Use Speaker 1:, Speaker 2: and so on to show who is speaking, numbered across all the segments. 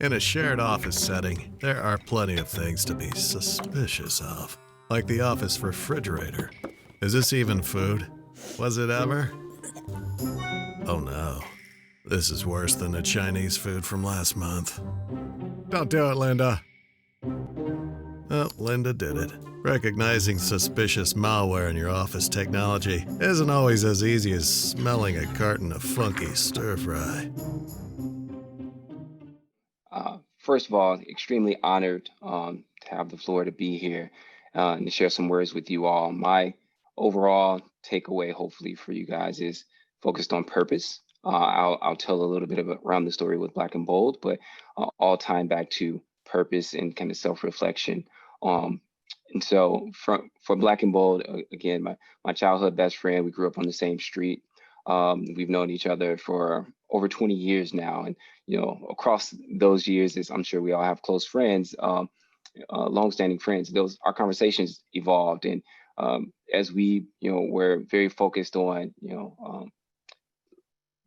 Speaker 1: In a shared office setting, there are plenty of things to be suspicious of, like the office refrigerator. Is this even food? Was it ever? Oh no. This is worse than the Chinese food from last month. Don't do it, Linda. Oh, Linda did it. Recognizing suspicious malware in your office technology isn't always as easy as smelling a carton of funky stir fry.
Speaker 2: First of all, extremely honored to have the floor to be here and to share some words with you all. My overall takeaway, hopefully, for you guys is focused on purpose. I'll tell a little bit around the story with Black and Bold, but all tying back to purpose and kind of self-reflection. Um, and so for Black and Bold, again, my childhood best friend, we grew up on the same street. We've known each other for over 20 years now. And, across those years, as I'm sure we all have close friends, longstanding friends, our conversations evolved. And as we, were very focused on,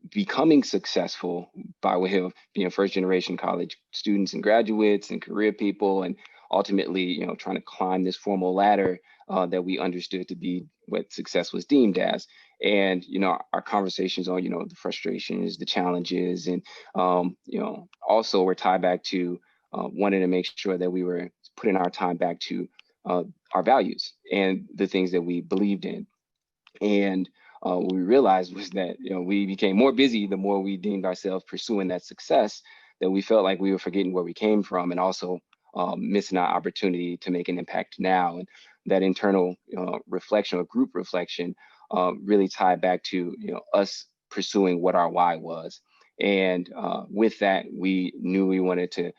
Speaker 2: becoming successful by way of being first generation college students and graduates and career people, and ultimately, trying to climb this formal ladder that we understood to be what success was deemed as. And, our conversations on, the frustrations, the challenges, and, also were tied back to wanting to make sure that we were putting our time back to our values and the things that we believed in. And what we realized was that we became more busy the more we deemed ourselves pursuing that success, that we felt like we were forgetting where we came from, and also missing our opportunity to make an impact now. And that internal reflection or group reflection really tied back to us pursuing what our why was. And with that, we knew we wanted to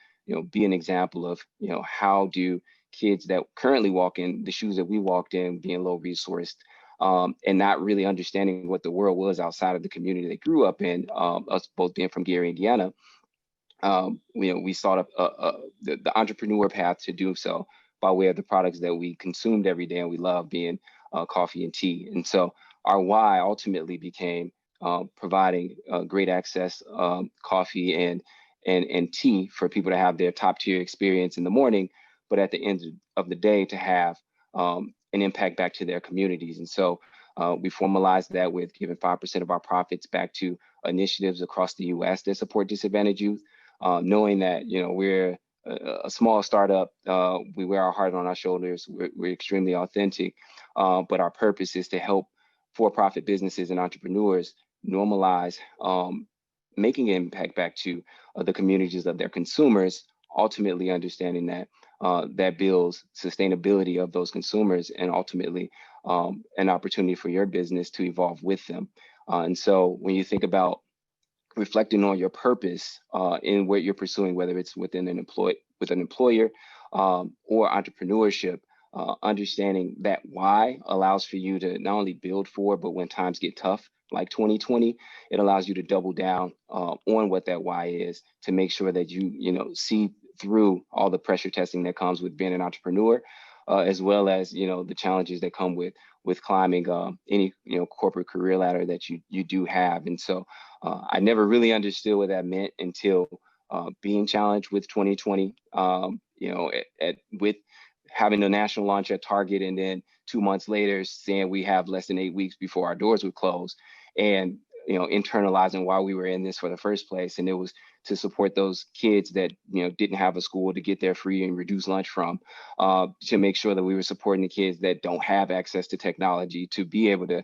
Speaker 2: be an example of how do kids that currently walk in the shoes that we walked in, being low resourced, and not really understanding what the world was outside of the community they grew up in. Us both being from Gary, Indiana, we sought the entrepreneur path to do so by way of the products that we consumed every day and we love, being coffee and tea. And so our why ultimately became providing great access, coffee and tea for people to have their top tier experience in the morning, but at the end of the day to have an impact back to their communities. And so we formalized that with giving 5% of our profits back to initiatives across the US that support disadvantaged youth, knowing that, we're a small startup, we wear our heart on our shoulders, we're extremely authentic, but our purpose is to help for-profit businesses and entrepreneurs normalize making an impact back to the communities of their consumers, ultimately understanding that that builds sustainability of those consumers and ultimately an opportunity for your business to evolve with them. And so when you think about reflecting on your purpose in what you're pursuing, whether it's within with an employer or entrepreneurship, understanding that why allows for you to not only build for, but when times get tough, like 2020, it allows you to double down on what that why is to make sure that you see through all the pressure testing that comes with being an entrepreneur, as well as the challenges that come with climbing any corporate career ladder that you do have. And so I never really understood what that meant until being challenged with 2020. With having a national launch at Target, and then 2 months later saying we have less than 8 weeks before our doors would close, and internalizing why we were in this for the first place. And it was to support those kids that didn't have a school to get their free and reduced lunch from, to make sure that we were supporting the kids that don't have access to technology to be able to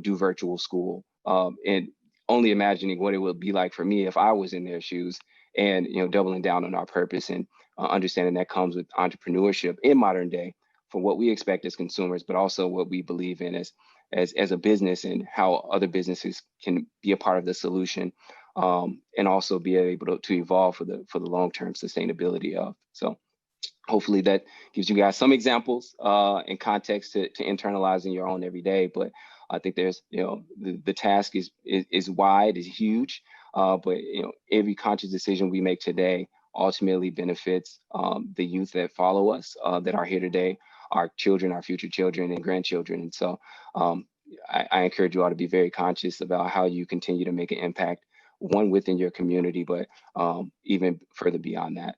Speaker 2: do virtual school, and only imagining what it would be like for me if I was in their shoes, and doubling down on our purpose and understanding that comes with entrepreneurship in modern day for what we expect as consumers, but also what we believe in as a business, and how other businesses can be a part of the solution, and also be able to evolve for the long-term sustainability of. So hopefully that gives you guys some examples and context to internalize in your own every day. But I think there's, the task is wide, is huge, but every conscious decision we make today ultimately benefits the youth that follow us, that are here today, our children, our future children and grandchildren. And so I encourage you all to be very conscious about how you continue to make an impact one within your community, but even further beyond that.